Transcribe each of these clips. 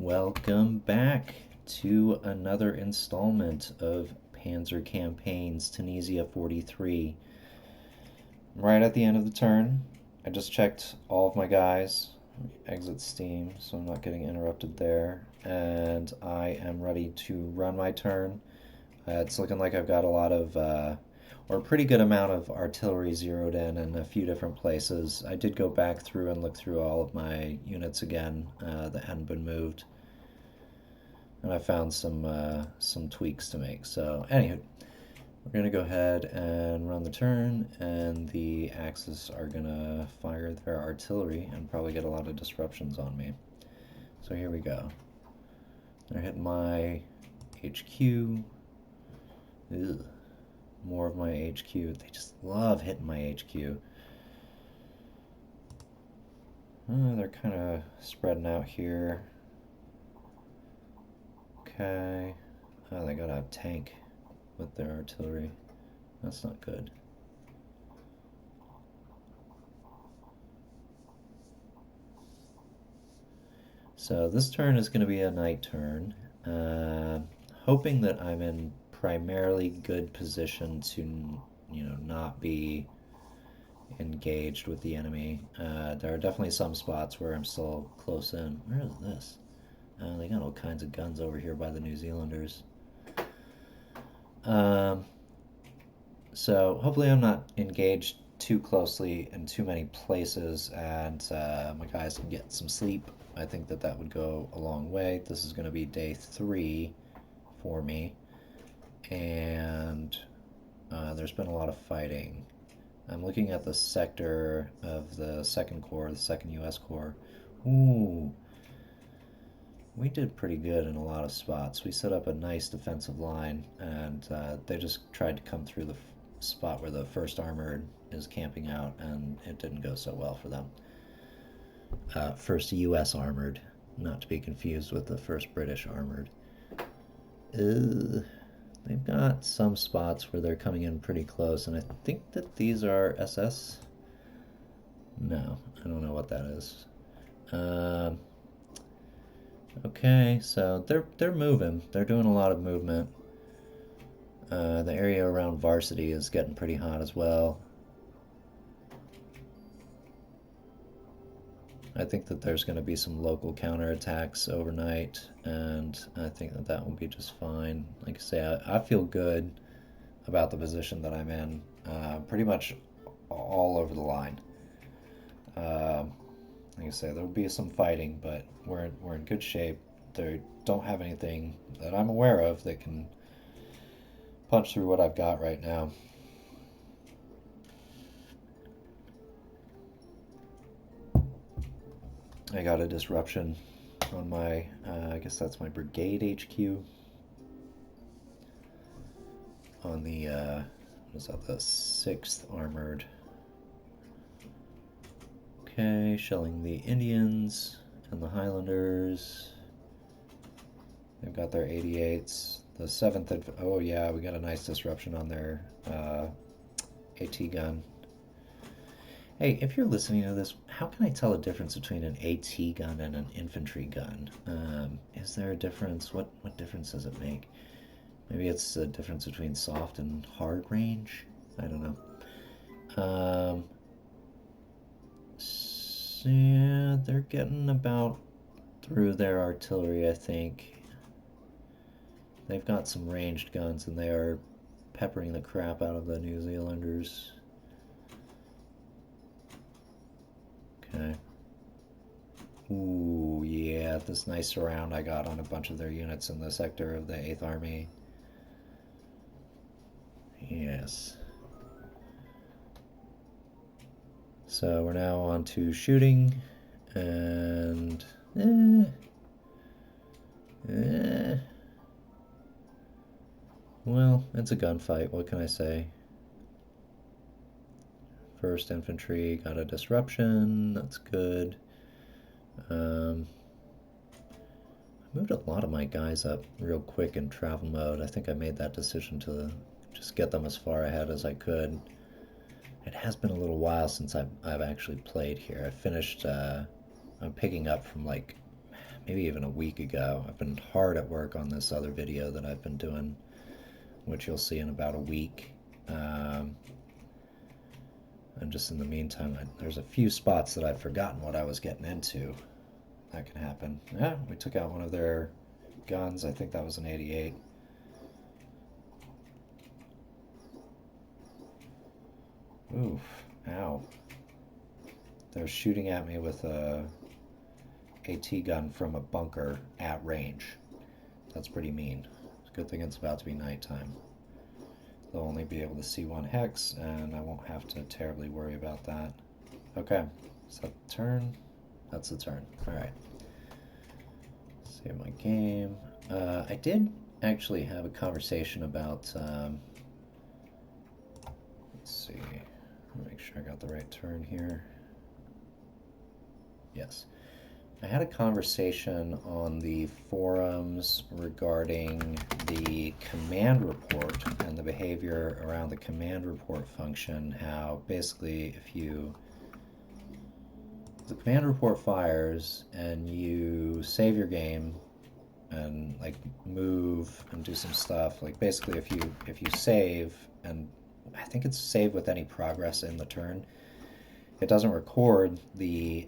Welcome back to another installment of Panzer Campaigns Tunisia 43. Right at the end of the turn, I just checked all of my guys, exit Steam, so I'm not getting interrupted there, and I am ready to run my turn. It's looking like I've got a lot of, or a pretty good amount of artillery zeroed in a few different places. I did go back through and look through all of my units again that hadn't been moved, and I found some tweaks to make. So, anywho, we're gonna go ahead and run the turn, and the Axis are gonna fire their artillery and probably get a lot of disruptions on me. So here we go. They're hitting my HQ. Ugh. More of my HQ. They just love hitting my HQ. They're kind of spreading out here. Okay. Oh, they got a tank with their artillery. That's not good. So this turn is going to be a night turn. Hoping that I'm in primarily good position to, not be engaged with the enemy. There are definitely some spots where I'm still close in. Where is this? They got all kinds of guns over here by the New Zealanders. So hopefully I'm not engaged too closely in too many places, and my guys can get some sleep. I think that would go a long way. This is going to be day 3 for me, and there's been a lot of fighting. I'm looking at the sector of the 2nd Corps, the 2nd U.S. Corps. Ooh, we did pretty good in a lot of spots. We set up a nice defensive line, and they just tried to come through the spot where the 1st Armored is camping out, and it didn't go so well for them. 1st U.S. Armored, not to be confused with the 1st British Armored. They've got some spots where they're coming in pretty close, and I think that these are SS. No, I don't know what that is. Okay, so they're moving. They're doing a lot of movement. The area around Varsity is getting pretty hot as well. I think that there's going to be some local counterattacks overnight, and I think that will be just fine. Like I say, I feel good about the position that I'm in, pretty much all over the line. Like I say, there'll be some fighting, but we're in good shape. They don't have anything that I'm aware of that can punch through what I've got right now. I got a disruption on my, I guess that's my brigade HQ. On the, what is that, the 6th Armored. Okay, shelling the Indians and the Highlanders. They've got their 88s. The 7th, oh yeah, we got a nice disruption on their AT gun. Hey, if you're listening to this, how can I tell a difference between an AT gun and an infantry gun? Is there a difference? What difference does it make? Maybe it's the difference between soft and hard range? I don't know. So yeah, they're getting about through their artillery, I think. They've got some ranged guns, and they are peppering the crap out of the New Zealanders. Okay. Ooh, yeah, this nice surround I got on a bunch of their units in the sector of the 8th Army. Yes. So we're now on to shooting, and well, it's a gunfight, what can I say? 1st Infantry got a disruption, that's good. I moved a lot of my guys up real quick in travel mode. I think I made that decision to just get them as far ahead as I could. It has been a little while since I've actually played here. I finished, I'm picking up from like maybe even a week ago. I've been hard at work on this other video that I've been doing, which you'll see in about a week. And just in the meantime, there's a few spots that I've forgotten what I was getting into. That can happen. Yeah, we took out one of their guns. I think that was an 88. Oof, ow. They're shooting at me with a AT gun from a bunker at range. That's pretty mean. Good thing it's about to be nighttime. They'll only be able to see one hex, and I won't have to terribly worry about that. Okay, is that the turn? That's the turn. Alright. Save my game. I did actually have a conversation about, let's see, make sure I got the right turn here. Yes. I had a conversation on the forums regarding the command report and the behavior around the command report function, how basically if the command report fires and you save your game and like move and do some stuff, like basically if you save, and I think it's save with any progress in the turn, it doesn't record the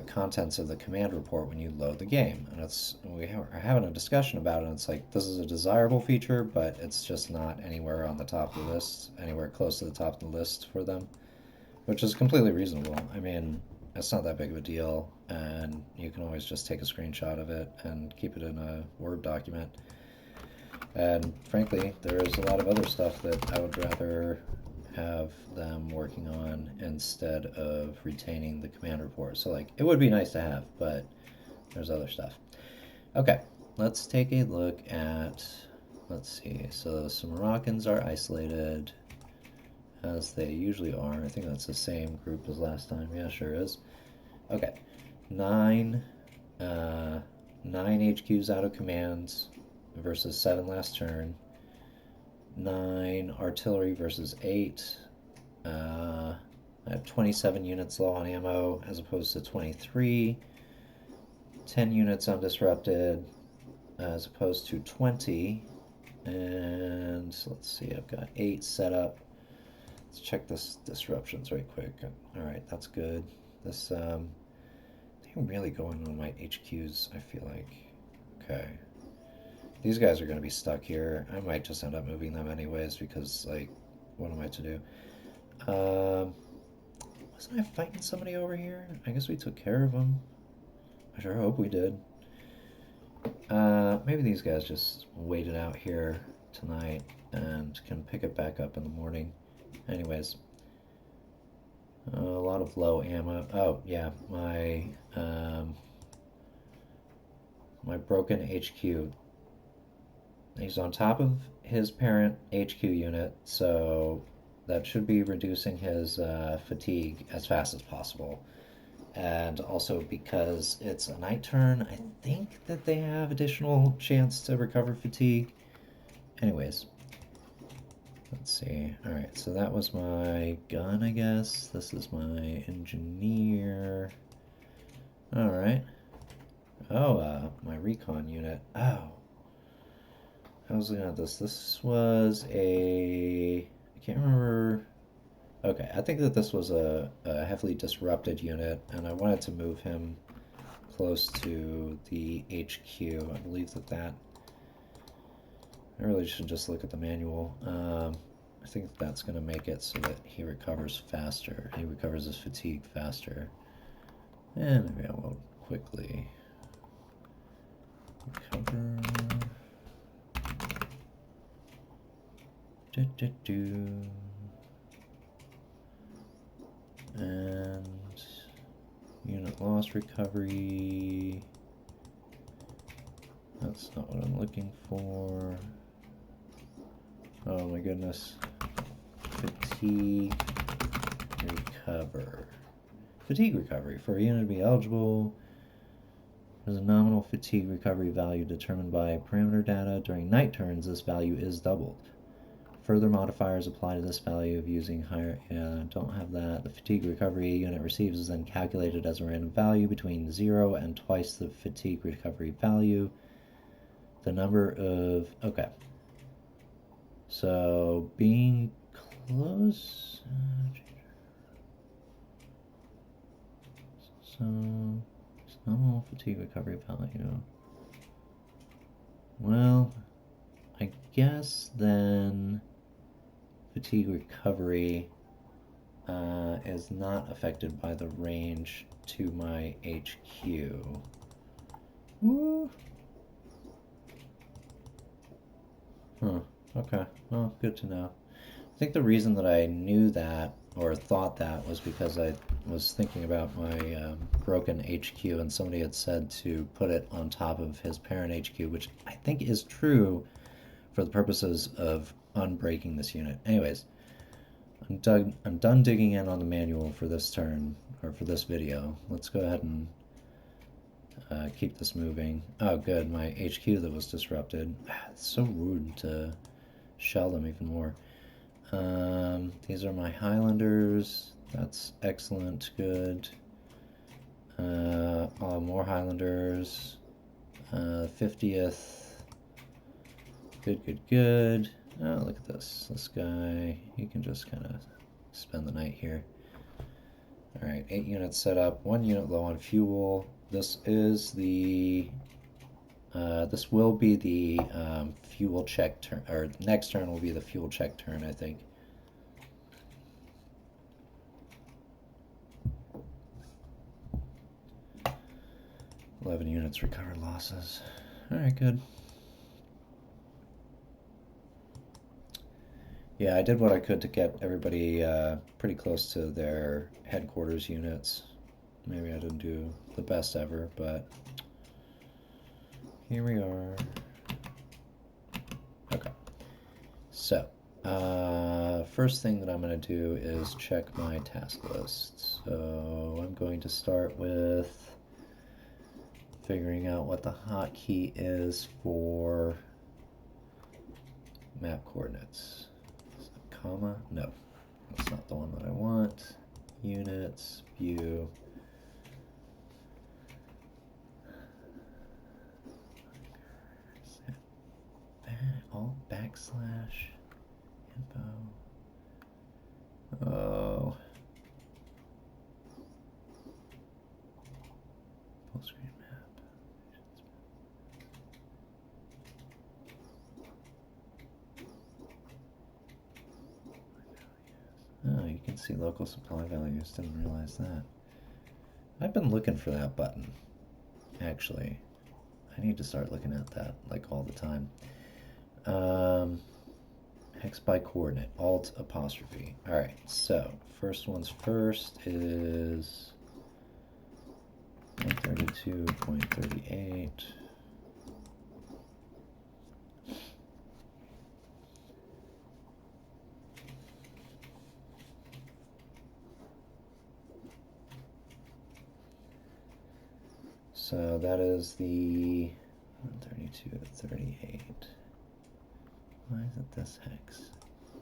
contents of the command report when you load the game. And we are having a discussion about it, and it's like, this is a desirable feature, but it's just not anywhere on the top of the list, anywhere close to the top of the list for them, which is completely reasonable. I mean, it's not that big of a deal, and you can always just take a screenshot of it and keep it in a Word document. And frankly, there's a lot of other stuff that I would rather have them working on instead of retaining the command report. So like, it would be nice to have, but there's other stuff. Okay, let's take a look at, let's see, so some Moroccans are isolated, as they usually are. I think that's the same group as last time. Yeah, sure is. Okay, 9 HQs out of commands versus 7 last turn. 9 artillery versus 8. I have 27 units low on ammo as opposed to 23. 10 units undisrupted as opposed to 20. And let's see, I've got 8 set up. Let's check this disruptions right quick. Alright, that's good. This, they're really going on my HQs, I feel like. Okay. These guys are going to be stuck here. I might just end up moving them anyways because, like, what am I to do? Wasn't I fighting somebody over here? I guess we took care of them. I sure hope we did. Maybe these guys just waited out here tonight and can pick it back up in the morning. Anyways. A lot of low ammo. Oh, yeah, my broken HQ. He's on top of his parent HQ unit, so that should be reducing his fatigue as fast as possible. And also because it's a night turn, I think that they have additional chance to recover fatigue. Anyways, let's see. Alright, so that was my gun, I guess. This is my engineer. Alright. Oh, my recon unit. Oh. I was looking at this. This was I can't remember. Okay, I think that this was a heavily disrupted unit, and I wanted to move him close to the HQ. I believe that I really should just look at the manual. I think that's going to make it so that he recovers faster. He recovers his fatigue faster. And maybe I will quickly recover. And unit loss recovery. That's not what I'm looking for. Oh my goodness. Fatigue recover. Fatigue recovery. For a unit to be eligible, there's a nominal fatigue recovery value determined by parameter data. During night turns, this value is doubled. further modifiers apply to this value of using higher, don't have that. The fatigue recovery unit receives is then calculated as a random value between 0 and twice the fatigue recovery value. The number of, okay. So being close, so it's nominal fatigue recovery value. Well, I guess then fatigue recovery is not affected by the range to my HQ. Woo! Huh, okay, well, good to know. I think the reason that I knew that, or thought that, was because I was thinking about my broken HQ, and somebody had said to put it on top of his parent HQ, which I think is true for the purposes of unbreaking this unit. Anyways, I'm done digging in on the manual for this turn, or for this video. Let's go ahead and keep this moving. Oh, good, my HQ that was disrupted. It's so rude to shell them even more. These are my Highlanders. That's excellent, good. More Highlanders. 50th. Good. Oh, look at this. This guy, he can just kind of spend the night here. Alright, 8 units set up, 1 unit low on fuel. This is the... this will be the fuel check turn, or next turn will be the fuel check turn, I think. $11 units recovered losses. Alright, good. Yeah, I did what I could to get everybody pretty close to their headquarters units. Maybe I didn't do the best ever, but here we are. Okay. So, first thing that I'm going to do is check my task list. So I'm going to start with figuring out what the hotkey is for map coordinates. Is it comma? No, that's not the one that I want. Units, view. Alt backslash info. Oh. Full screen map. Oh, you can see local supply values. Didn't realize that. I've been looking for that button, actually. I need to start looking at that like all the time. Hex by coordinate, alt apostrophe. Alright, so first one's first is 132.38. So that is the 132.38. Why is it this hex?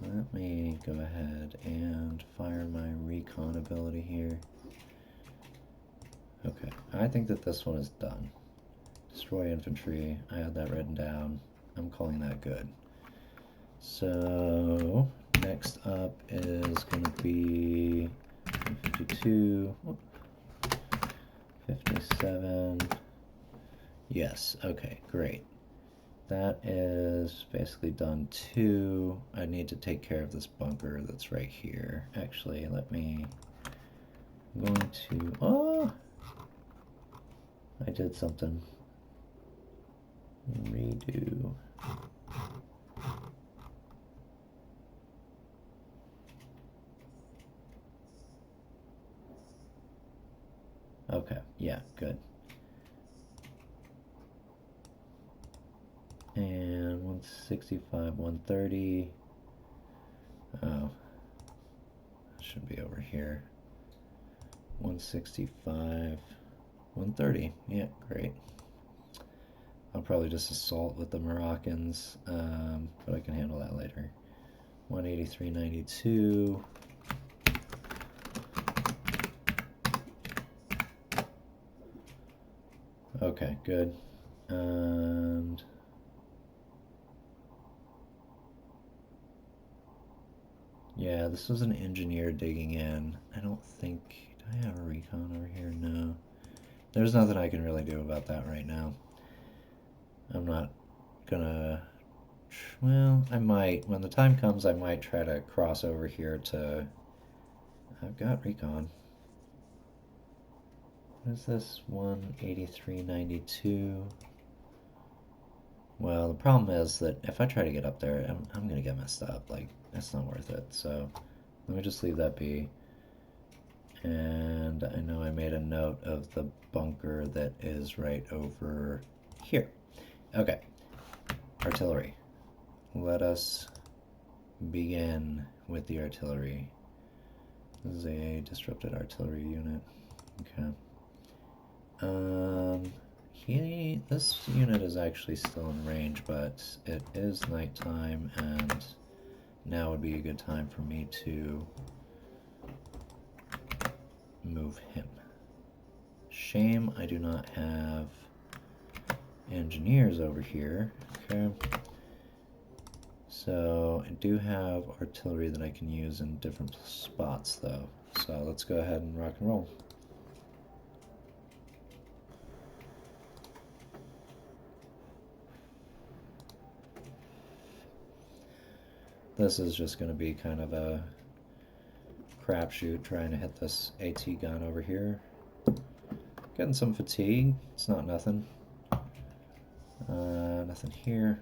Let me go ahead and fire my recon ability here. Okay, I think that this one is done. Destroy infantry, I had that written down. I'm calling that good. So, next up is going to be 52, 57. Yes, okay, great. That is basically done too. I need to take care of this bunker that's right here. Actually, I'm going to, oh! I did something. Redo. Okay, yeah, good. And 165, 130. Oh, that should be over here. 165, 130. Yeah, great. I'll probably just assault with the Moroccans, but I can handle that later. 183.92. Okay, good. And yeah, this was an engineer digging in. I don't think, do I have a recon over here? No. There's nothing I can really do about that right now. I'm not gonna, well, I might. When the time comes, I might try to cross over here to, I've got recon. What is this? 183.92. Well, the problem is that if I try to get up there, I'm gonna get messed up. Like, that's not worth it. So let me just leave that be. And I know I made a note of the bunker that is right over here. Okay, artillery. Let us begin with the artillery. This is a disrupted artillery unit. Okay. This unit is actually still in range, but it is nighttime, and now would be a good time for me to move him. Shame I do not have engineers over here. Okay. So I do have artillery that I can use in different spots, though. So let's go ahead and rock and roll. This is just going to be kind of a crapshoot trying to hit this AT gun over here. Getting some fatigue. It's not nothing. Nothing here.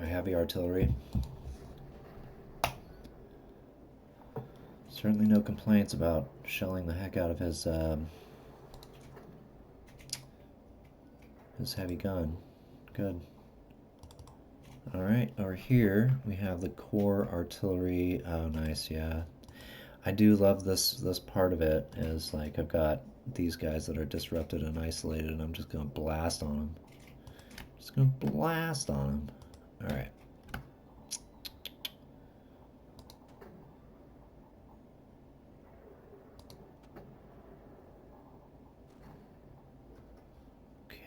I have the artillery. Certainly no complaints about shelling the heck out of his heavy gun. Good. Alright, over here we have the core artillery. Oh, nice, yeah. I do love this part of it, is like I've got these guys that are disrupted and isolated, and I'm just going to blast on them. Just going to blast on them. Alright.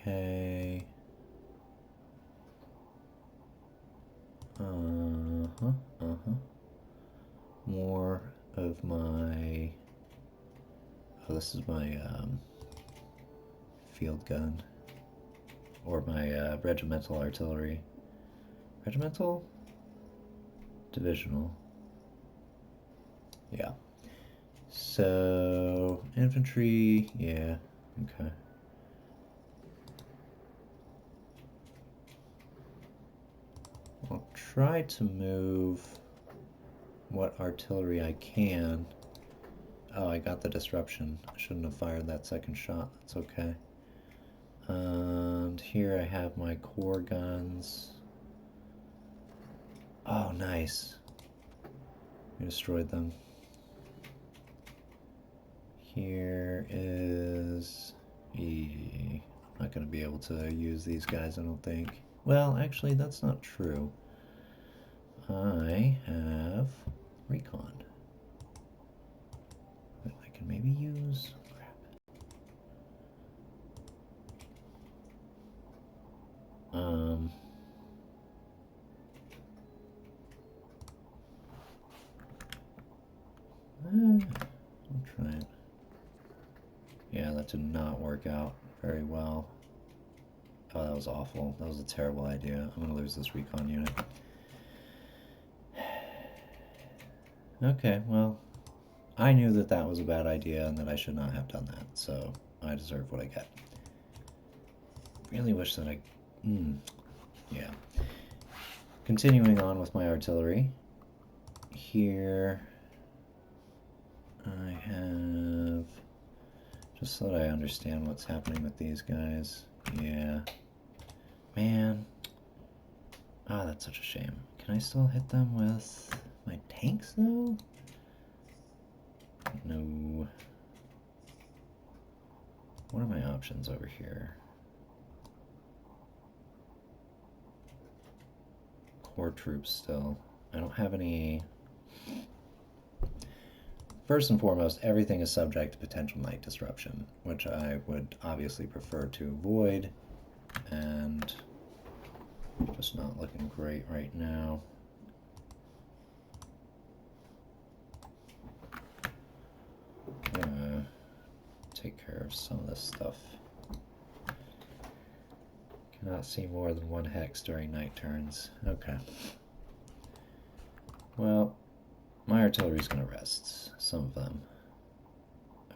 Okay. More of my... Oh, this is my field gun. Or my regimental artillery. Regimental? Divisional. Yeah. So, infantry, yeah, okay. I'll try to move what artillery I can. Oh, I got the disruption. I shouldn't have fired that second shot. That's okay. And here I have my core guns. Oh, nice. We destroyed them. Here is... I'm not going to be able to use these guys, I don't think. Well, actually, that's not true. I have recon. That I can maybe use. Crap. I'll try it. Yeah, that did not work out very well. Oh, that was awful. That was a terrible idea. I'm gonna lose this recon unit. Okay, well, I knew that that was a bad idea and that I should not have done that, so I deserve what I get. Really wish that I... yeah. Continuing on with my artillery. Here I have... Just so that I understand what's happening with these guys. Yeah. Man. Ah, that's such a shame. Can I still hit them with my tanks, though? No. What are my options over here? or troops still. I don't have any... First and foremost, everything is subject to potential night disruption, which I would obviously prefer to avoid, and just not looking great right now. I'm gonna take care of some of this stuff. Cannot see more than one hex during night turns. Okay. Well, my artillery's going to rest, some of them.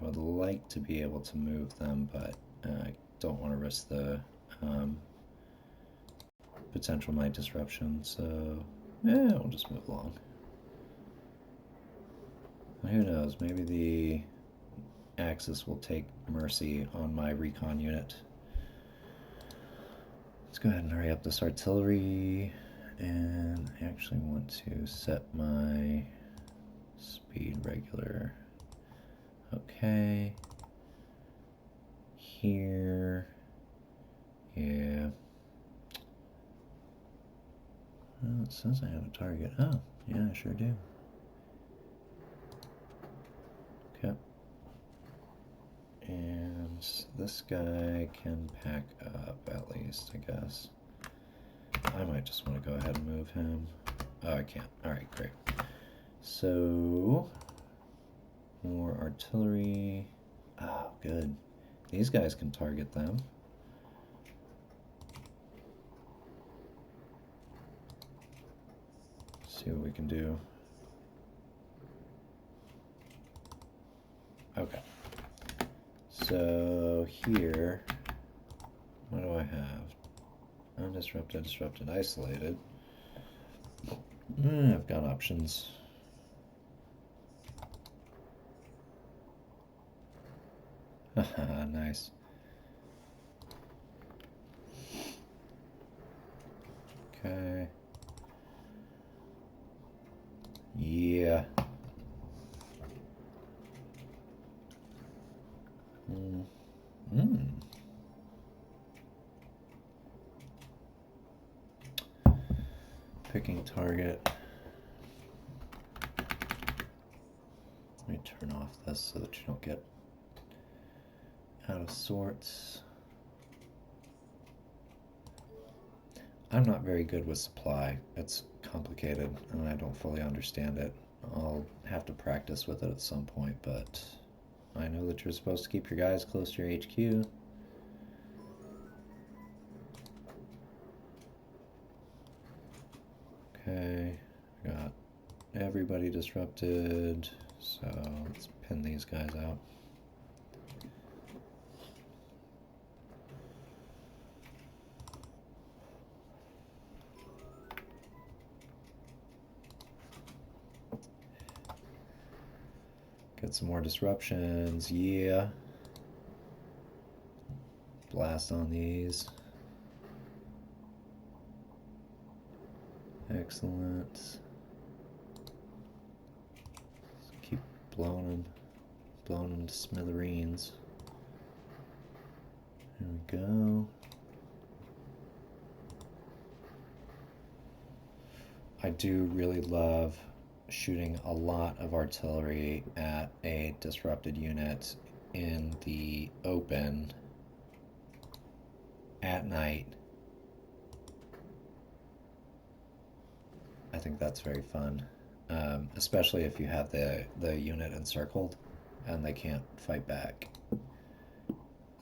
I would like to be able to move them, but I don't want to risk the potential night disruption, so yeah, we'll just move along. And who knows, maybe the Axis will take mercy on my recon unit. Let's go ahead and hurry up this artillery, and I actually want to set my speed regular. Okay. Here. Yeah. Well, it says I have a target. Oh, yeah, I sure do. Okay. And this guy can pack up at least, I guess. I might just want to go ahead and move him. Oh, I can't. Alright, great. So, more artillery. Oh, good. These guys can target them. See what we can do. Okay. So here, what do I have? Undisrupted, disrupted, isolated. I've got options. Haha, nice. Okay. Yeah. Picking target. Let me turn off this so that you don't get out of sorts. I'm not very good with supply. It's complicated and I don't fully understand it. I'll have to practice with it at some point, but I know that you're supposed to keep your guys close to your HQ. Okay, got everybody disrupted, so let's pin these guys out. Get some more disruptions, yeah. Blast on these. Excellent. Let's keep blowing them to smithereens. There we go. I do really love shooting a lot of artillery at a disrupted unit in the open at night. I think that's very fun, especially if you have the unit encircled and they can't fight back.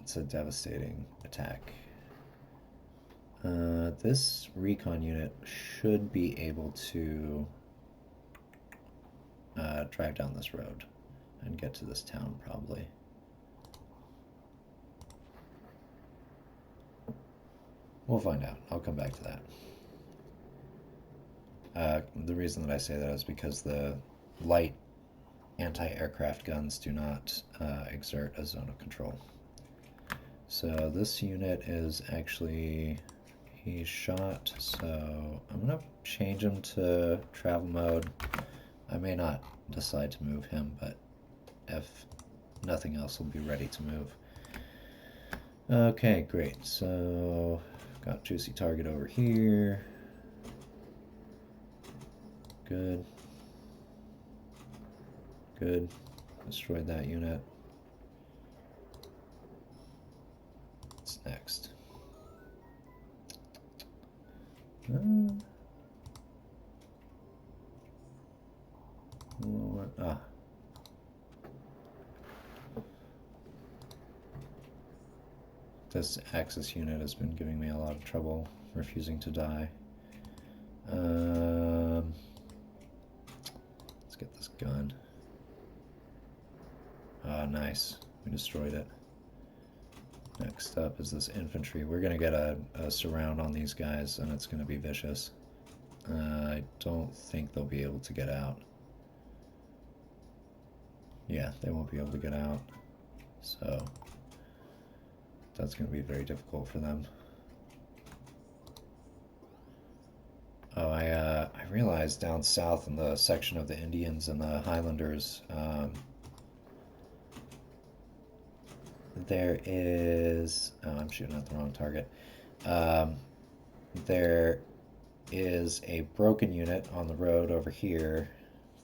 It's a devastating attack. This recon unit should be able to drive down this road and get to this town, probably. We'll find out. I'll come back to that. The reason that I say that is because the light anti-aircraft guns do not exert a zone of control. So this unit is actually, he's shot, so I'm going to change him to travel mode. I may not decide to move him, but if nothing else, he'll be ready to move. Okay, great. So got juicy target over here. good. Good. Destroyed that unit. What's next? Ah. This Axis unit has been giving me a lot of trouble, refusing to die. Let's get this gun. Ah, nice. We destroyed it. Next up is this infantry. We're going to get a surround on these guys, and it's going to be vicious. I don't think they'll be able to get out. Yeah, they won't be able to get out. So that's going to be very difficult for them. Oh, I realized down south in the section of the Indians and the Highlanders, there is... Oh, I'm shooting at the wrong target. There is a broken unit on the road over here.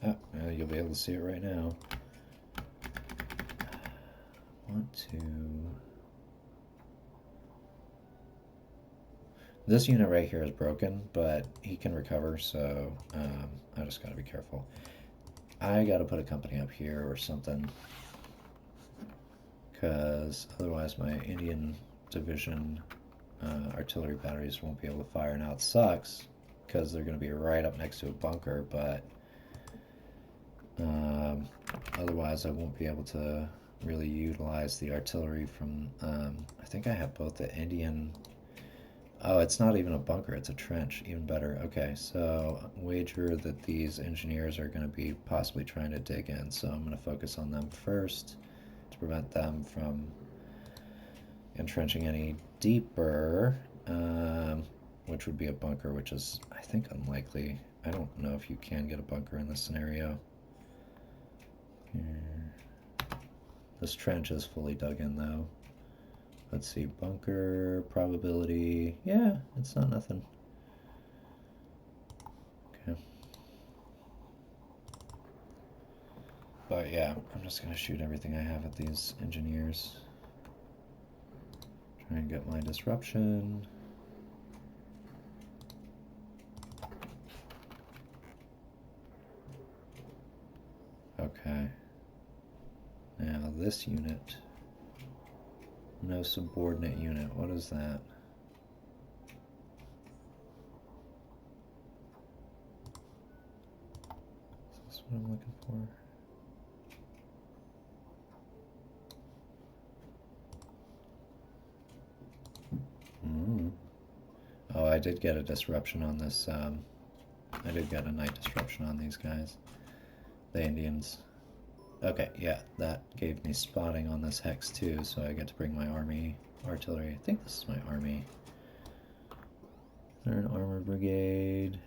Oh, you'll be able to see it right now. I want to... This unit right here is broken, but he can recover, so I just gotta be careful. I gotta put a company up here or something, because otherwise my Indian division artillery batteries won't be able to fire. Now it sucks, because they're gonna be right up next to a bunker, but otherwise I won't be able to really utilize the artillery from, I think I have both the Indian... Oh, it's not even a bunker, it's a trench. Even better. Okay, so wager that these engineers are going to be possibly trying to dig in, so I'm going to focus on them first to prevent them from entrenching any deeper, which would be a bunker, which is, I think, unlikely. I don't know if you can get a bunker in this scenario. Here. This trench is fully dug in, though. Let's see, bunker probability. Yeah, it's not nothing. Okay. But yeah, I'm just gonna shoot everything I have at these engineers. Try and get my disruption. Okay. Now this unit. No subordinate unit. What is that? Is this what I'm looking for? Oh, I did get a disruption on this. I did get a night disruption on these guys. The Indians. Okay, yeah, that gave me spotting on this hex too, so I get to bring my army artillery. I think this is my army. They're an armor brigade.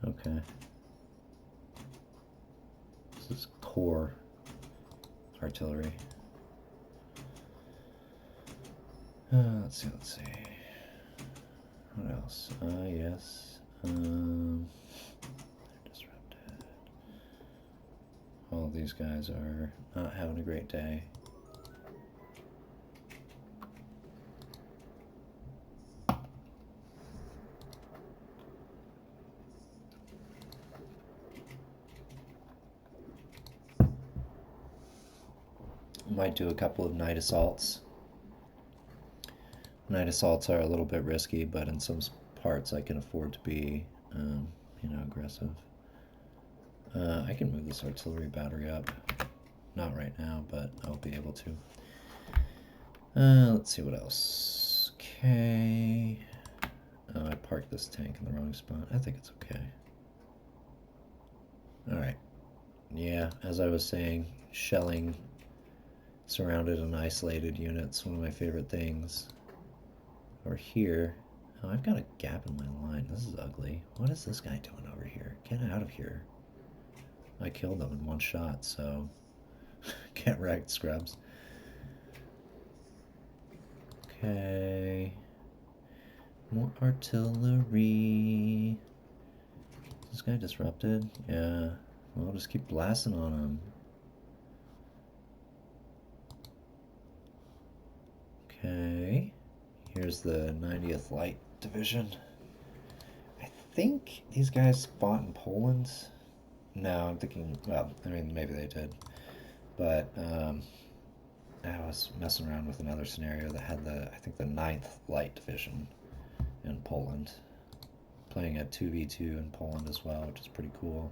Okay. This is core artillery. Let's see. What else? Yes. Disrupted. All of these guys are not having a great day. Might do a couple of night assaults. Night assaults are a little bit risky, but in some parts I can afford to be, aggressive. I can move this artillery battery up. Not right now, but I'll be able to. Let's see what else. Okay. Oh, I parked this tank in the wrong spot. I think it's okay. Alright. Yeah, as I was saying, shelling surrounded and isolated units, one of my favorite things. Over here. Oh, I've got a gap in my line. This is ugly. What is this guy doing over here? Get out of here. I killed him in one shot, so get wrecked, scrubs. Okay. More artillery. This guy disrupted? Yeah. We'll just keep blasting on him. Okay. Here's the 90th Light Division. I think these guys fought in Poland. No, I'm thinking, well, I mean, maybe they did. But I was messing around with another scenario that had I think the 9th Light Division in Poland. Playing at 2v2 in Poland as well, which is pretty cool.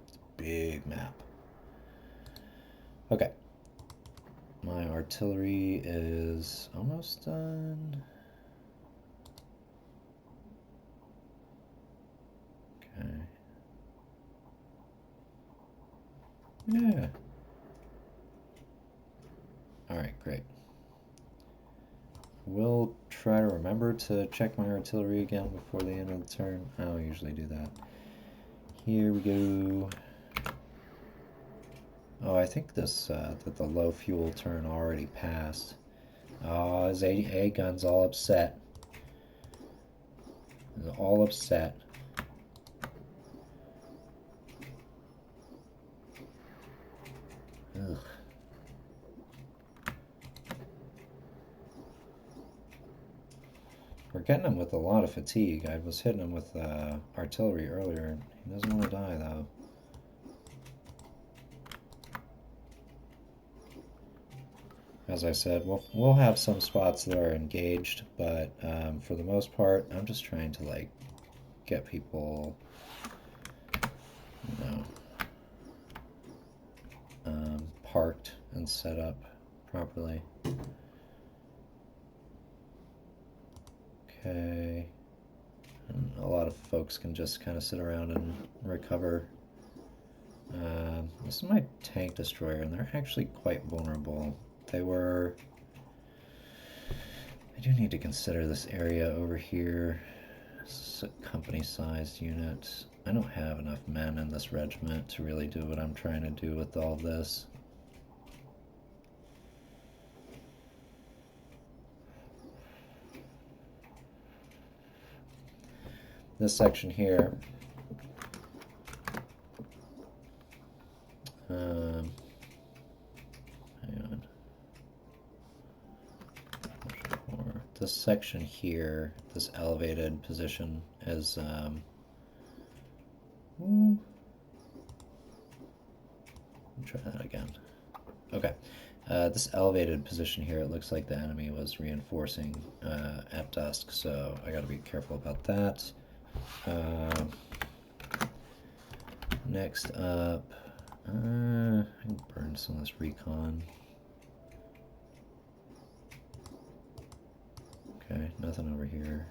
It's a big map. Okay. My artillery is almost done. Okay. Yeah. Alright, great. We'll try to remember to check my artillery again before the end of the turn. I don't usually do that. Here we go. Oh, I think that the low fuel turn already passed. Oh, his A gun's all upset. He's all upset. Ugh. We're getting him with a lot of fatigue. I was hitting him with artillery earlier. He doesn't want to die, though. As I said, we'll have some spots that are engaged, but for the most part, I'm just trying to, like, get people, you know, parked and set up properly. Okay. And a lot of folks can just kind of sit around and recover. This is my tank destroyer, and they're actually quite vulnerable. They were... I do need to consider this area over here. This is a company-sized unit. I don't have enough men in this regiment to really do what I'm trying to do with all of this. This section here, hang on. This section here, this elevated position is, try that again. Okay. This elevated position here, it looks like the enemy was reinforcing at dusk, so I gotta be careful about that. Next up, I can burn some of this recon. Okay, nothing over here.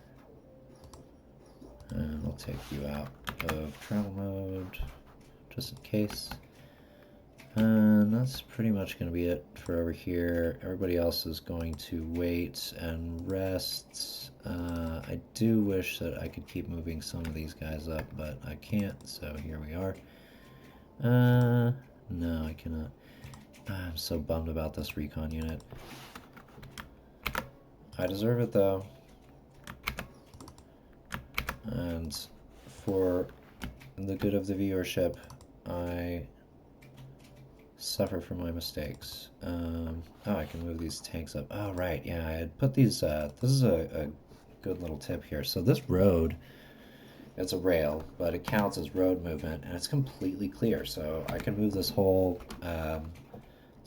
And we'll take you out of travel mode, just in case. And that's pretty much going to be it for over here. Everybody else is going to wait and rest. I do wish that I could keep moving some of these guys up, but I can't, so here we are. No, I cannot. I'm so bummed about this recon unit. I deserve it, though. And for the good of the viewership, I suffer from my mistakes. Oh, I can move these tanks up. Oh, right, yeah, I had put these, this is a good little tip here. So this road, it's a rail, but it counts as road movement, and it's completely clear. So I can move this whole, they're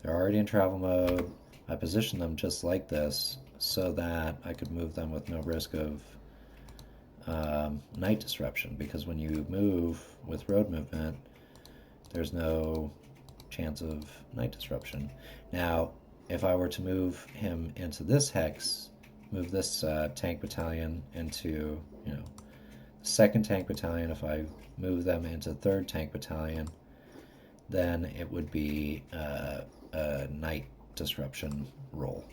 already in travel mode. I position them just like this so that I could move them with no risk of night disruption, because when you move with road movement, there's no chance of night disruption. Now, if I were to move him into this hex, move this tank battalion into, you know, second tank battalion, if I move them into third tank battalion, then it would be a night disruption roll,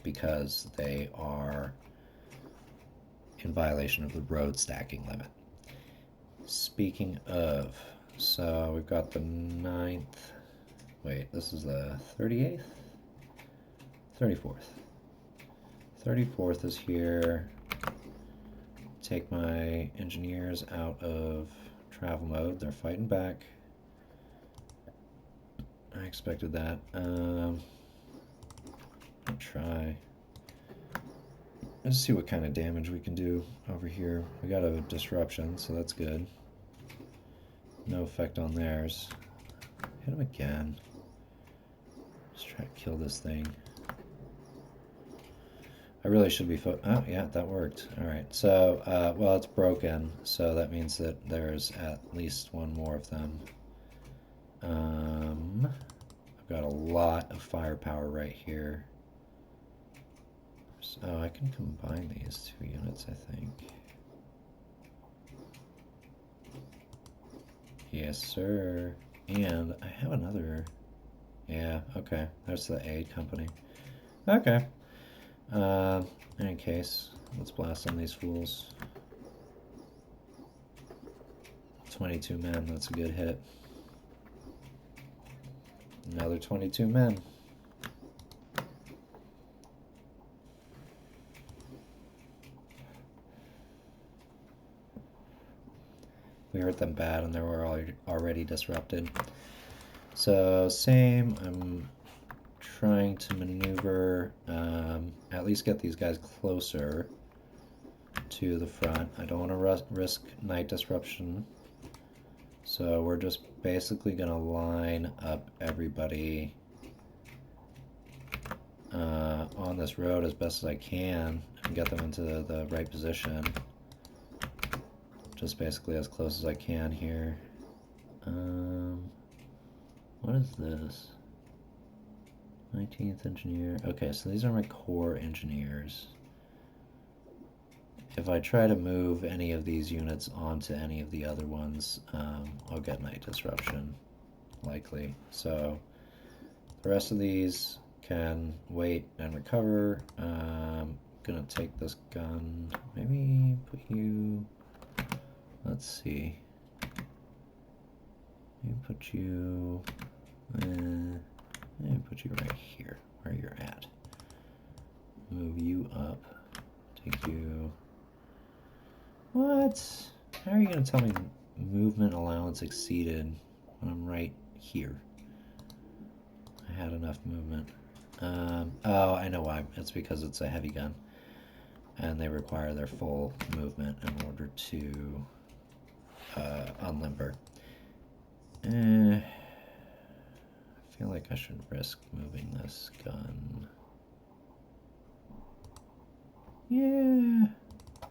because they are in violation of the road stacking limit. Speaking of, so we've got the 9th, wait, this is the 38th? 34th. 34th is here. Take my engineers out of travel mode. They're fighting back. I expected that. I'll try. Let's see what kind of damage we can do over here. We got a disruption, so that's good. No effect on theirs. Hit him again. Just try to kill this thing. I really should be oh, yeah, that worked. Alright, so, well, it's broken, so that means that there's at least one more of them. I've got a lot of firepower right here. So I can combine these two units, I think. Yes, sir. And I have another. Yeah, okay. There's the aid company. Okay. In any case, let's blast on these fools. 22 men, that's a good hit. Another 22 men. We hurt them bad and they were already disrupted. So same, I'm trying to maneuver, at least get these guys closer to the front. I don't want to risk night disruption. So we're just basically going to line up everybody on this road as best as I can and get them into the right position. Just basically as close as I can here. What is this? 19th engineer. Okay, so these are my core engineers. If I try to move any of these units onto any of the other ones, I'll get night disruption, likely. So the rest of these can wait and recover. I'm gonna take this gun, maybe put you, let's see, maybe put you, maybe put you right here, where you're at. Move you up, take you. What? How are you going to tell me movement allowance exceeded when I'm right here? I had enough movement. Oh, I know why. It's because it's a heavy gun. And they require their full movement in order to unlimber. I feel like I should risk moving this gun. Yeah,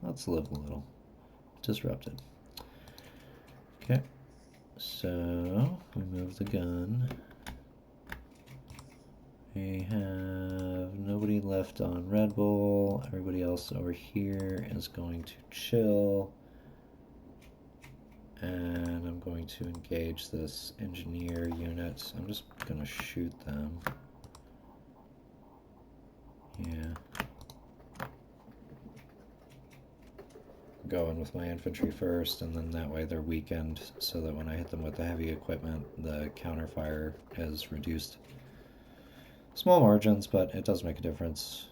let's live a little. Disrupted. Okay, so we move the gun. We have nobody left on Red Bull. Everybody else over here is going to chill. And I'm going to engage this engineer unit. I'm just going to shoot them. Yeah. Going with my infantry first, and then that way they're weakened so that when I hit them with the heavy equipment, the counterfire is reduced. Small margins, but it does make a difference.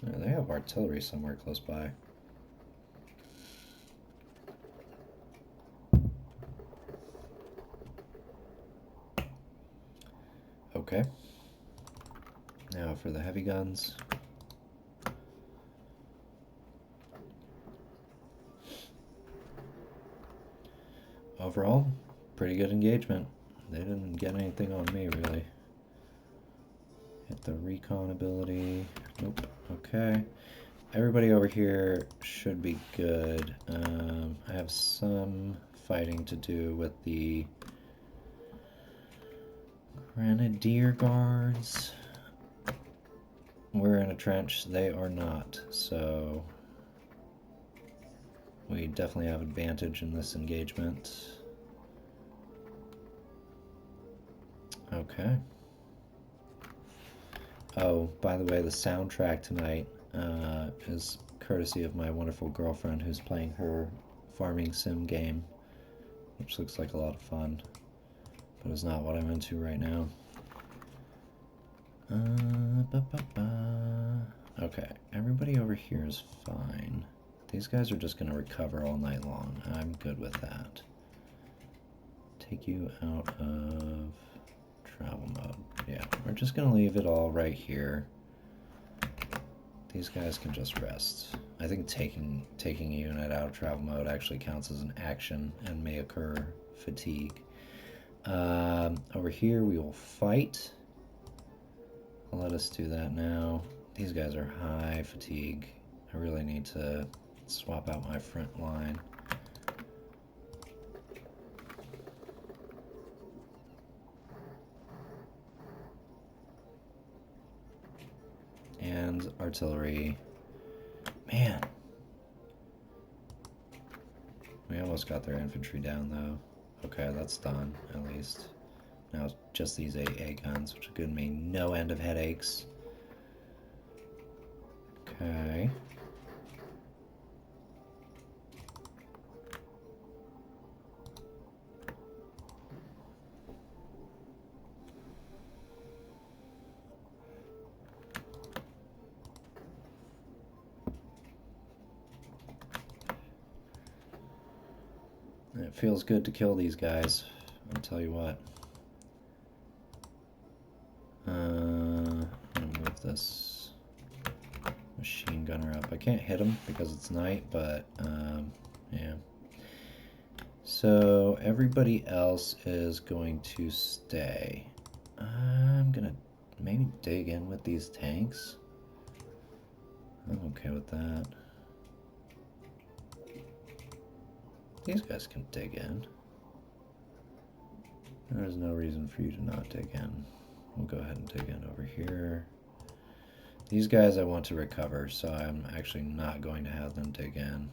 They have artillery somewhere close by. Okay. Now for the heavy guns. Overall, pretty good engagement. They didn't get anything on me, really. Hit the recon ability. Nope. Okay. Everybody over here should be good. I have some fighting to do with the Grenadier Guards. We're in a trench. They are not. So we definitely have advantage in this engagement. Okay. Oh, by the way, the soundtrack tonight is courtesy of my wonderful girlfriend who's playing her farming sim game, which looks like a lot of fun, but is not what I'm into right now. Okay, everybody over here is fine. These guys are just gonna recover all night long. I'm good with that. Take you out of travel mode. Yeah, we're just gonna leave it all right here. These guys can just rest. I think taking a unit out of travel mode actually counts as an action and may occur fatigue. Over here we will fight. Let us do that now. These guys are high fatigue. I really need to swap out my front line. And artillery. Man. We almost got their infantry down though. Okay, that's done at least. Now it's just these AA guns, which are giving me no end of headaches. Okay. It feels good to kill these guys, I'll tell you what. I'm gonna move this machine gunner up. I can't hit him because it's night, but yeah. So everybody else is going to stay. I'm gonna maybe dig in with these tanks. I'm okay with that. These guys can dig in. There's no reason for you to not dig in. We'll go ahead and dig in over here. These guys I want to recover, so I'm actually not going to have them dig in.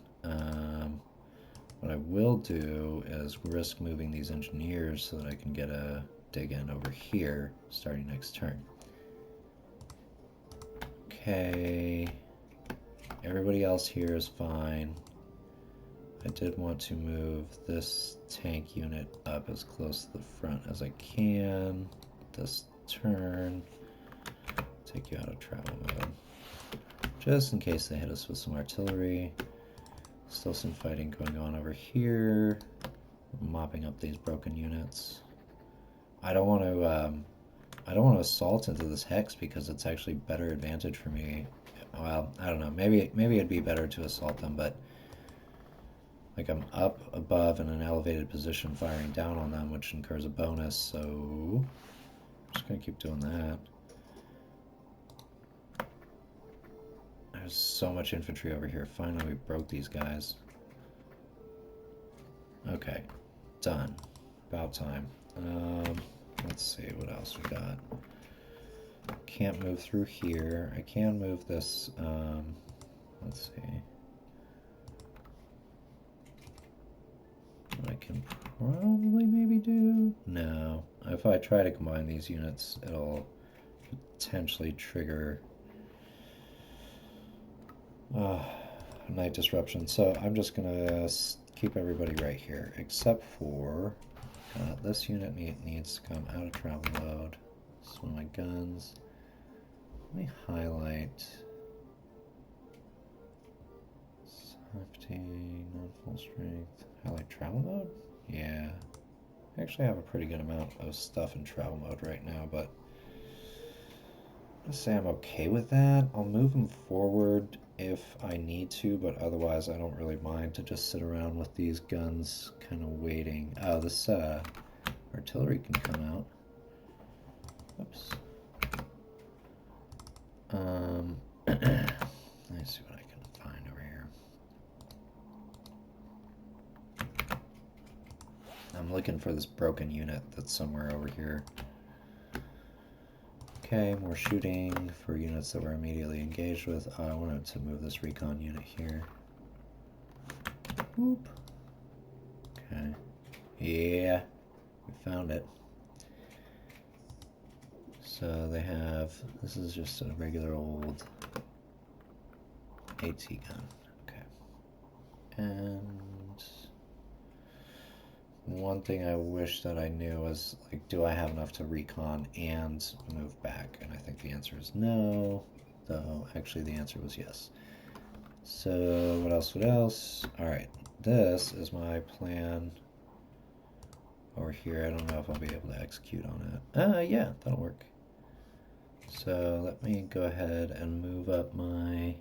What I will do is risk moving these engineers so that I can get a dig in over here starting next turn. Okay. Everybody else here is fine. I did want to move this tank unit up as close to the front as I can this turn. Take you out of travel mode. Just in case they hit us with some artillery. Still some fighting going on over here. Mopping up these broken units. I don't want to assault into this hex because it's actually better advantage for me. Well, I don't know. Maybe it'd be better to assault them, but like I'm up above in an elevated position firing down on them, which incurs a bonus, so I'm just gonna keep doing that. There's so much infantry over here. Finally we broke these guys. Okay, done. About time. Let's see what else we got. Can't move through here. I can move this, let's see. What I can probably maybe do? No. If I try to combine these units, it'll potentially trigger night disruption. So I'm just gonna keep everybody right here, except for this unit needs to come out of travel mode. So my guns. Let me highlight. Safety, non-full strength. Highlight travel mode? Yeah. I actually have a pretty good amount of stuff in travel mode right now, but let's say I'm okay with that. I'll move them forward if I need to, but otherwise I don't really mind to just sit around with these guns kind of waiting. Oh, this artillery can come out. Oops. Let me see what I can find over here. I'm looking for this broken unit that's somewhere over here. Okay, more shooting for units that we're immediately engaged with. Oh, I wanted to move this recon unit here. Whoop. Okay. Yeah, we found it. So they have, this is just a regular old AT gun. Okay. And one thing I wish that I knew is, like, do I have enough to recon and move back? And I think the answer is no, though actually the answer was yes. So what else, what else? All right, this is my plan over here. I don't know if I'll be able to execute on it. Yeah, that'll work. So let me go ahead and move up my...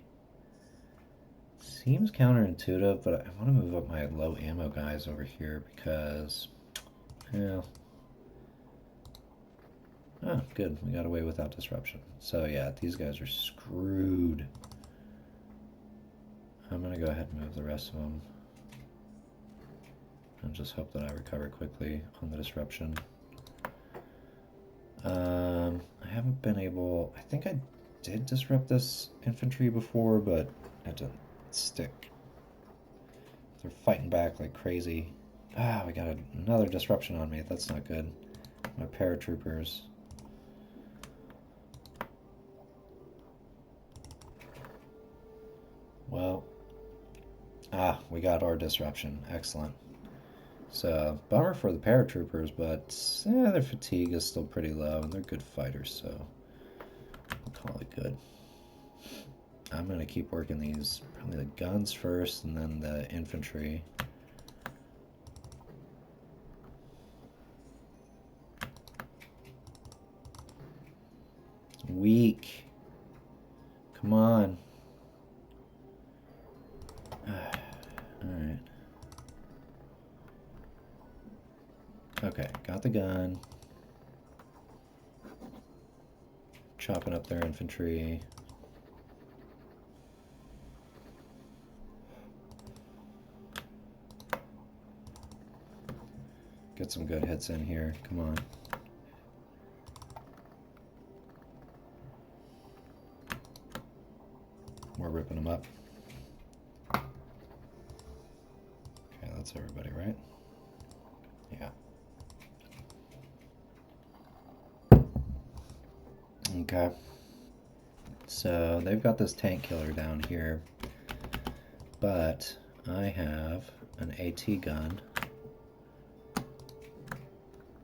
Seems counterintuitive, but I want to move up my low ammo guys over here because, yeah. Oh, good. We got away without disruption. So yeah, these guys are screwed. I'm going to go ahead and move the rest of them. And just hope that I recover quickly on the disruption. I haven't been able... I think I did disrupt this infantry before, but it didn't stick. They're fighting back like crazy. Ah, we got another disruption on me. That's not good. My paratroopers. Well, we got our disruption. Excellent. So, bummer for the paratroopers, but yeah, their fatigue is still pretty low, and they're good fighters, so I'll call it good. I'm going to keep working these, probably the guns first, and then the infantry. Weak. Come on. Alright. Okay, got the gun. Chopping up their infantry. Get some good hits in here. Come on. We're ripping them up. Okay, that's everybody, right? Yeah. Okay. So they've got this tank killer down here, but I have an AT gun.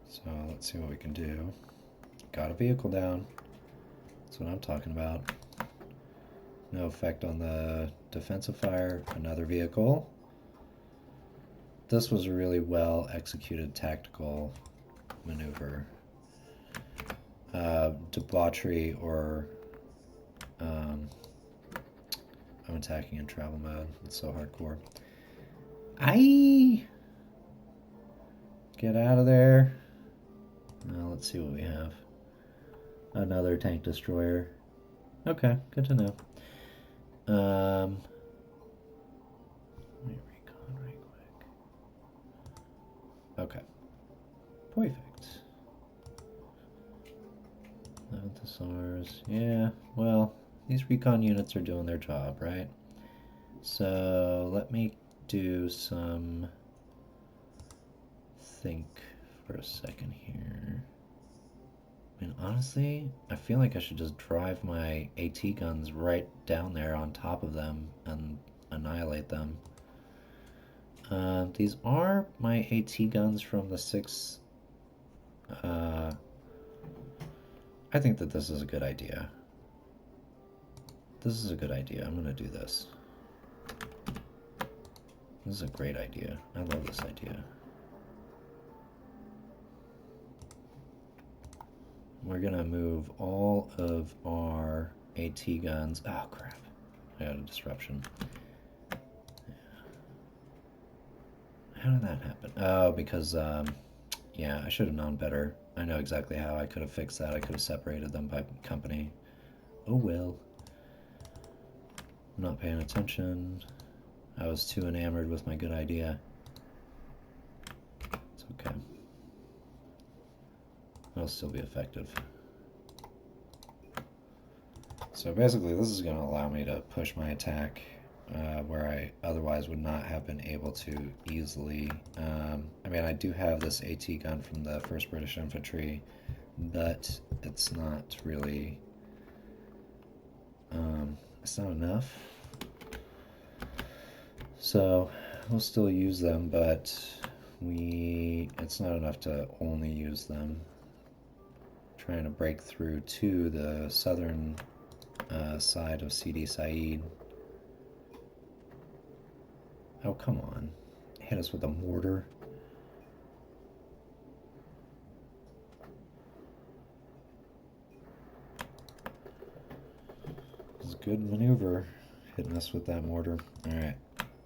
So let's see what we can do. Got a vehicle down. That's what I'm talking about. No effect on the defensive fire. Another vehicle. This was a really well executed tactical maneuver. Debauchery or I'm attacking in travel mode. It's so hardcore. Get out of there. Now let's see what we have. Another tank destroyer. Okay, good to know. Let me recon right quick. Okay. Perfect. 11 Thesaurs. Yeah, well, these recon units are doing their job, right? So let me do some think for a second here. I mean, honestly, I feel like I should just drive my AT guns right down there on top of them and annihilate them. These are my AT guns from the 6. I think that this is a good idea. This is a good idea. I'm going to do this. This is a great idea. I love this idea. We're going to move all of our AT guns. Oh, crap. I got a disruption. How did that happen? Oh, because, yeah, I should have known better. I know exactly how I could have fixed that. I could have separated them by company. Oh, well. I'm not paying attention. I was too enamored with my good idea. It's okay. It'll still be effective. So basically, this is going to allow me to push my attack where I otherwise would not have been able to easily. I mean, I do have this AT gun from the 1st British Infantry, but it's not really, it's not enough. So we'll still use them, but it's not enough to only use them. Trying to break through to the southern side of Sidi Said. Oh, come on. Hit us with a mortar. It was a good maneuver, hitting us with that mortar. Alright,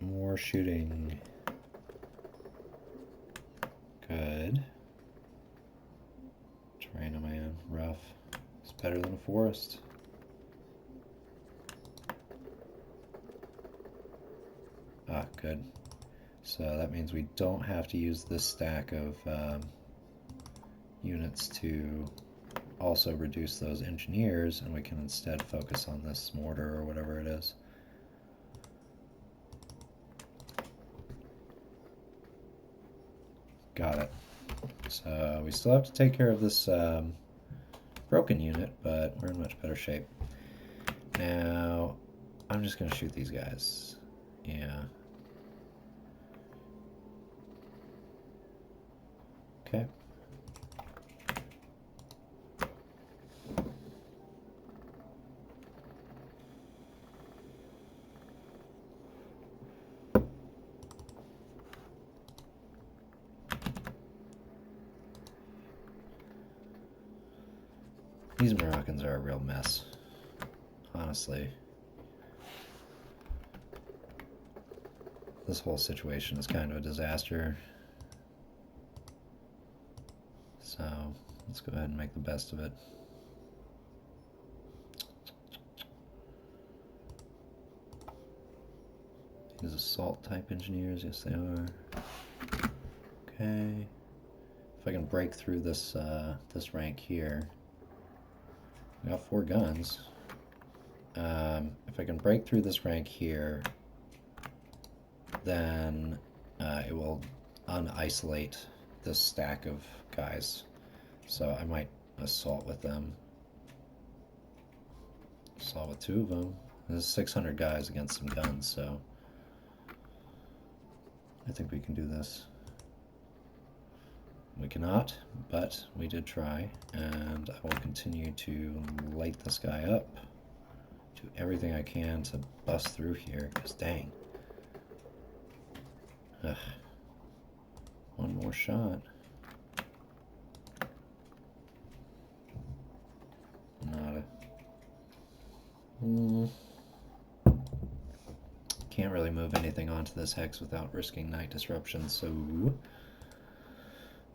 more shooting. Good. Terrain on my end, rough. It's better than a forest. Ah, good. So that means we don't have to use this stack of units to also reduce those engineers, and we can instead focus on this mortar or whatever it is. Got it. So we still have to take care of this broken unit, but we're in much better shape. Now, I'm just going to shoot these guys. Yeah. Okay. These Moroccans are a real mess, honestly. This whole situation is kind of a disaster. So let's go ahead and make the best of it. These assault type engineers, yes they are. Okay. If I can break through this this rank here. I got 4 guns. If I can break through this rank here, then it will un-isolate this stack of guys. So I might assault with them. Assault with 2 of them. There's 600 guys against some guns, so I think we can do this. We cannot, but we did try, and I will continue to light this guy up. Do everything I can to bust through here, because dang. Ugh. One more shot. Nada. Can't really move anything onto this hex without risking night disruption, so I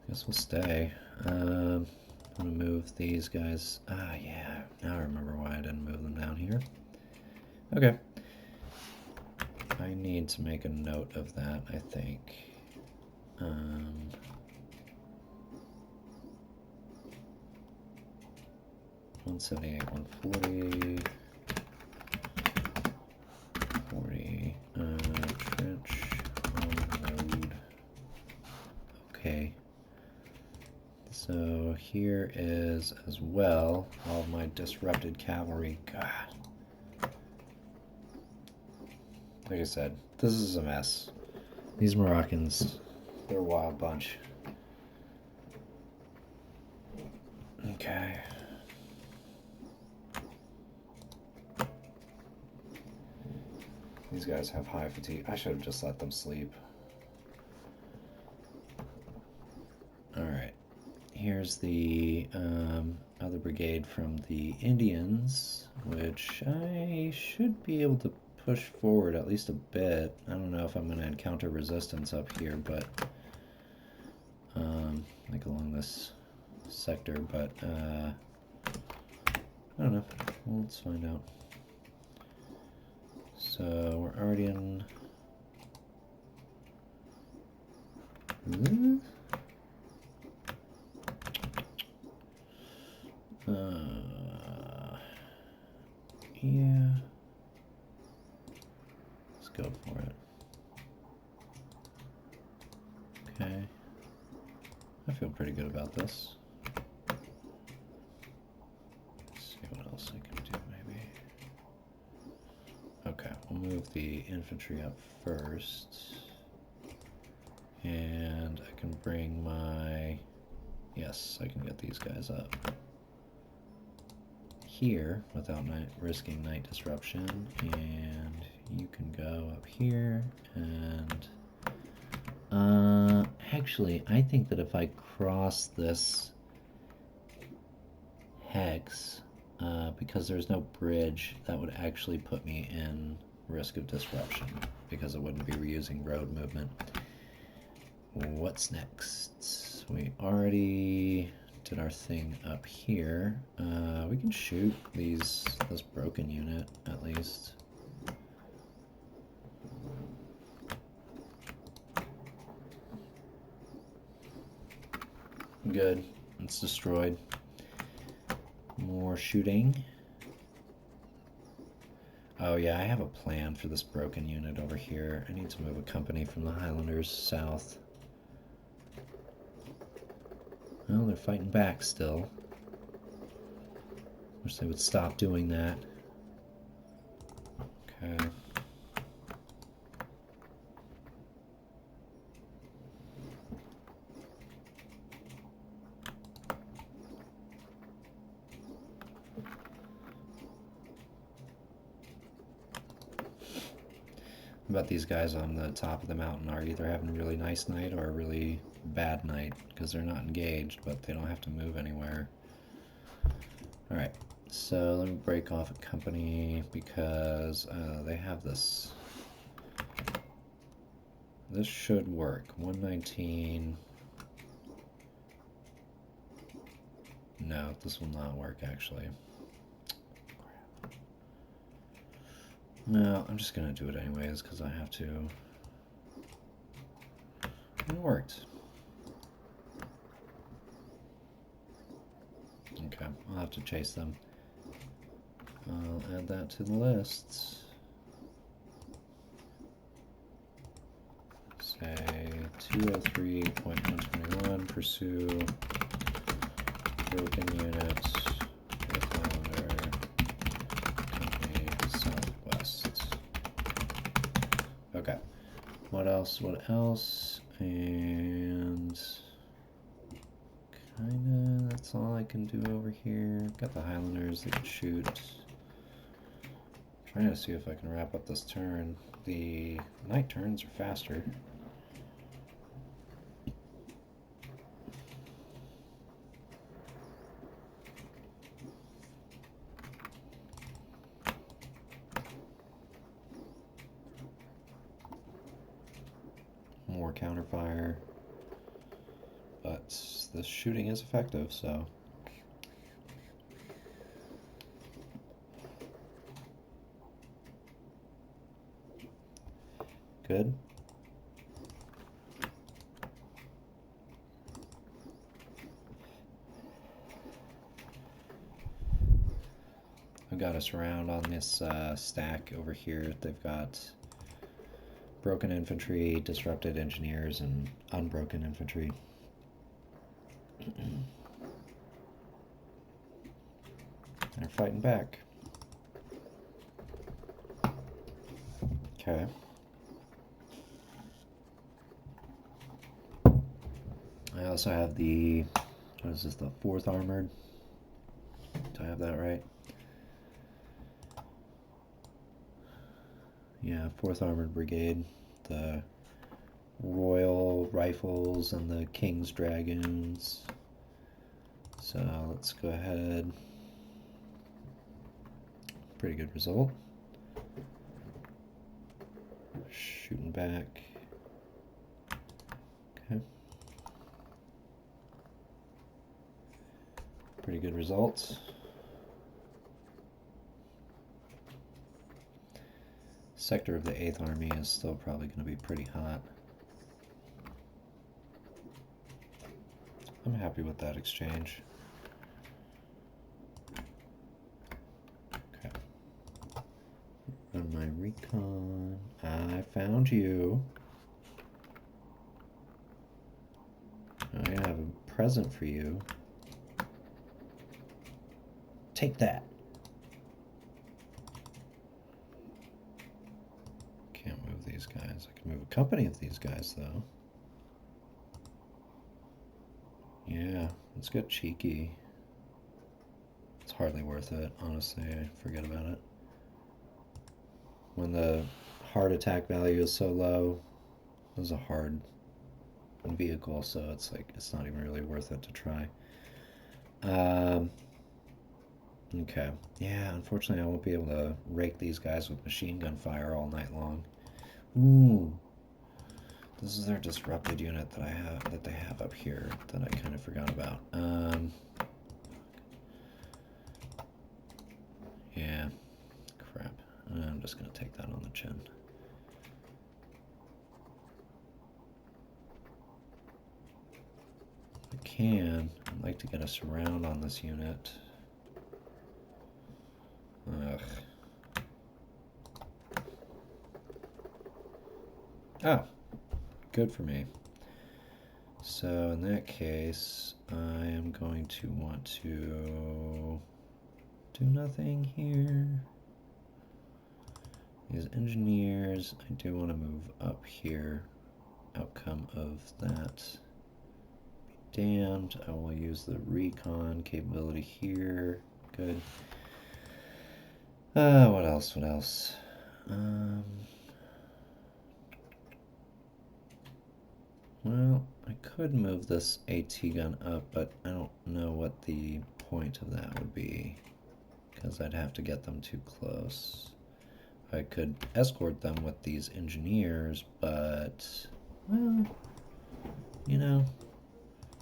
guess we'll stay. I'm gonna move these guys. Ah, yeah. Now I remember why I didn't move them down here. Okay. I need to make a note of that, I think. 178, 140, 40, trench, road. Okay. So here is as well all of my disrupted cavalry. God. Like I said, this is a mess. These Moroccans, they're a wild bunch. Okay. These guys have high fatigue. I should have just let them sleep. Alright. Here's the other brigade from the Indians, which I should be able to push forward at least a bit. I don't know if I'm going to encounter resistance up here, but like along this sector, but I don't know. Well, let's find out. So we're already in. Yeah. Let's go for it. Okay. I feel pretty good about this. Let's see what else I can do, maybe. Okay, we'll move the infantry up first. And And I can bring my... Yes, I can get these guys up here without risking night disruption. And you can go up here and... actually, I think that if I cross this hex, because there's no bridge, that would actually put me in risk of disruption because it wouldn't be reusing road movement. What's next? We already did our thing up here. We can shoot this broken unit at least. Good, it's destroyed. More shooting. Oh yeah, I have a plan for this broken unit over here. I need to move a company from the Highlanders south. Well, they're fighting back still. Wish they would stop doing that. Okay. But these guys on the top of the mountain are either having a really nice night or a really bad night because they're not engaged, but they don't have to move anywhere. Alright, so let me break off a company because they have this. This should work. 119. No, this will not work actually. No, I'm just gonna do it anyways because I have to. It worked. Okay, I'll have to chase them. I'll add that to the list. Say 203.121, pursue broken unit. Okay. What else? What else? And kinda that's all I can do over here. Got the Highlanders that can shoot. Trying to see if I can wrap up this turn. The night turns are faster. More counterfire, but the shooting is effective, so good. I've got us around on this stack over here. They've got broken infantry, disrupted engineers, and unbroken infantry. They're fighting back. Okay. I also have the, what is this, the 4th Armored? Do I have that right? Yeah, 4th Armored Brigade, the Royal Rifles and the King's Dragoons. So let's go ahead. Pretty good result. Shooting back. Okay. Pretty good results. Sector of the 8th Army is still probably going to be pretty hot. I'm happy with that exchange. Okay. Run my recon. I found you. I have a present for you. Take that. Can't move these guys. I can move a company of these guys, though. Yeah, let's get cheeky. It's hardly worth it, honestly. I forget about it. When the hard attack value is so low, this is a hard vehicle, so it's like it's not even really worth it to try. Um, okay. Yeah, unfortunately I won't be able to rake these guys with machine gun fire all night long. Ooh. This is their disrupted unit that they have up here that I kind of forgot about. Yeah, crap. I'm just gonna take that on the chin. If I can, I'd like to get a surround on this unit. Ugh. Ah, good for me. So in that case, I am going to want to do nothing here. These engineers, I do want to move up here. Outcome of that, be damned. I will use the recon capability here. Good. What else? What else? Well, I could move this AT gun up, but I don't know what the point of that would be, because I'd have to get them too close. I could escort them with these engineers, but, well, you know,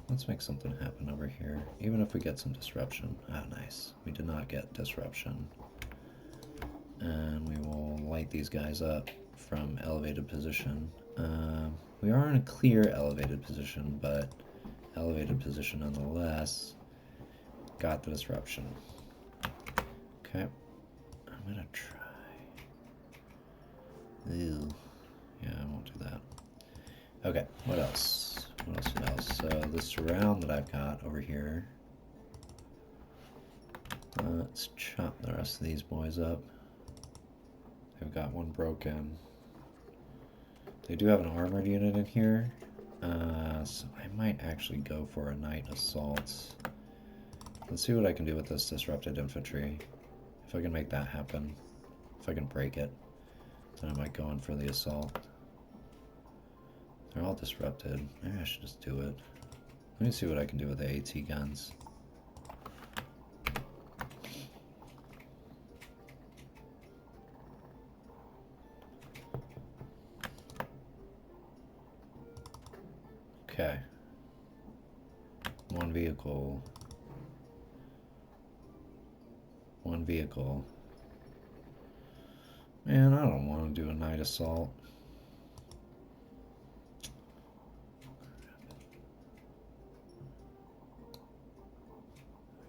let's make something happen over here, even if we get some disruption. Ah, nice. We did not get disruption. And we will light these guys up from elevated position. We are in a clear elevated position, but elevated position nonetheless. Got the disruption. Okay. I'm gonna try. Ew. Yeah, I won't do that. Okay, what else? What else? What else? So the surround that I've got over here. Let's chop the rest of these boys up. They've got one broken. They do have an armored unit in here, so I might actually go for a night assault. Let's see what I can do with this disrupted infantry. If I can make that happen, if I can break it, then I might go in for the assault. They're all disrupted. Maybe I should just do it. Let me see what I can do with the AT guns. Okay. One vehicle. One vehicle. Man, I don't want to do a night assault.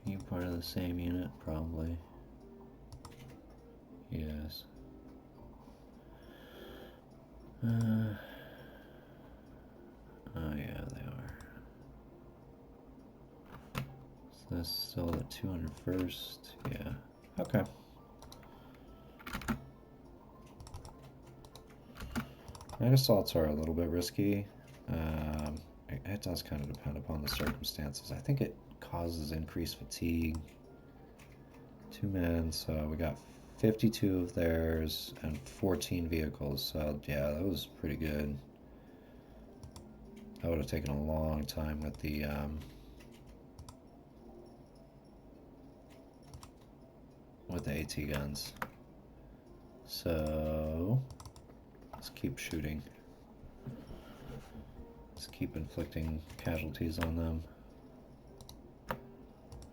Are you part of the same unit? Probably. Yes. Oh yeah, they are. So this is still the 201st. Yeah. Okay. Night assaults are a little bit risky. It does kind of depend upon the circumstances. I think it causes increased fatigue. 2 men, so we got 52 of theirs and 14 vehicles. So yeah, that was pretty good. That would have taken a long time with the AT guns. So let's keep shooting. Let's keep inflicting casualties on them. I'm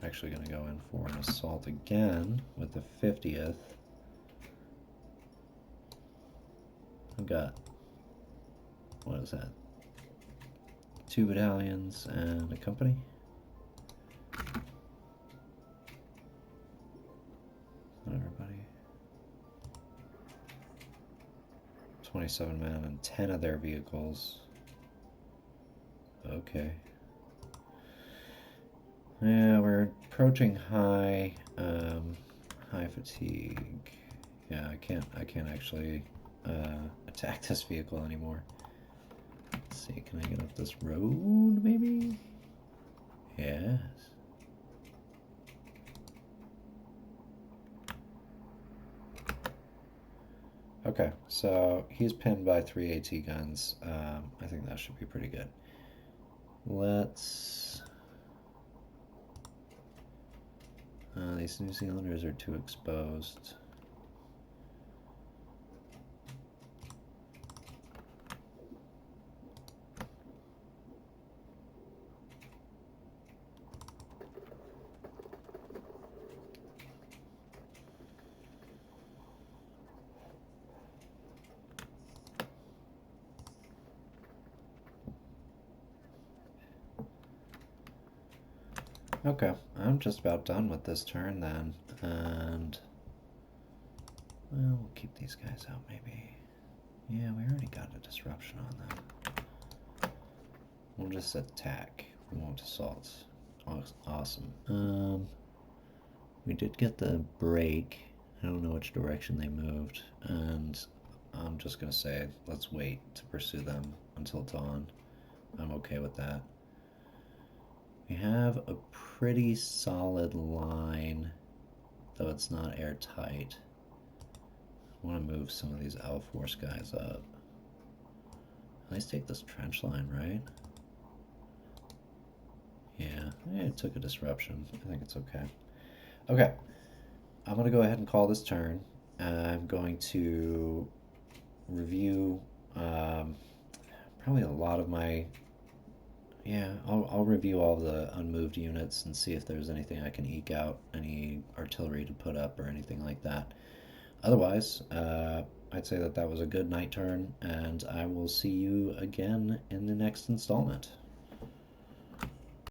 actually going to go in for an assault again with the 50th. I've got, what is that? 2 battalions and a company. Not everybody. 27 men and 10 of their vehicles. Okay. Yeah, we're approaching high fatigue. Yeah, I can't actually attack this vehicle anymore. Let's see, can I get up this road maybe? Yes. Okay, so he's pinned by three AT guns. I think that should be pretty good. Let's... these New Zealanders are too exposed. Okay, I'm just about done with this turn then, and well, we'll keep these guys out maybe. Yeah, we already got a disruption on them. We'll just attack. We won't assault. Awesome. We did get the break. I don't know which direction they moved, and I'm just gonna say let's wait to pursue them until dawn. I'm okay with that. We have a pretty solid line, though it's not airtight. I want to move some of these L Force guys up. At least take this trench line, right? Yeah, it took a disruption. I think it's okay. Okay, I'm going to go ahead and call this turn. I'm going to review probably a lot of my... Yeah, I'll review all the unmoved units and see if there's anything I can eke out, any artillery to put up or anything like that. Otherwise, I'd say that that was a good night turn, and I will see you again in the next installment.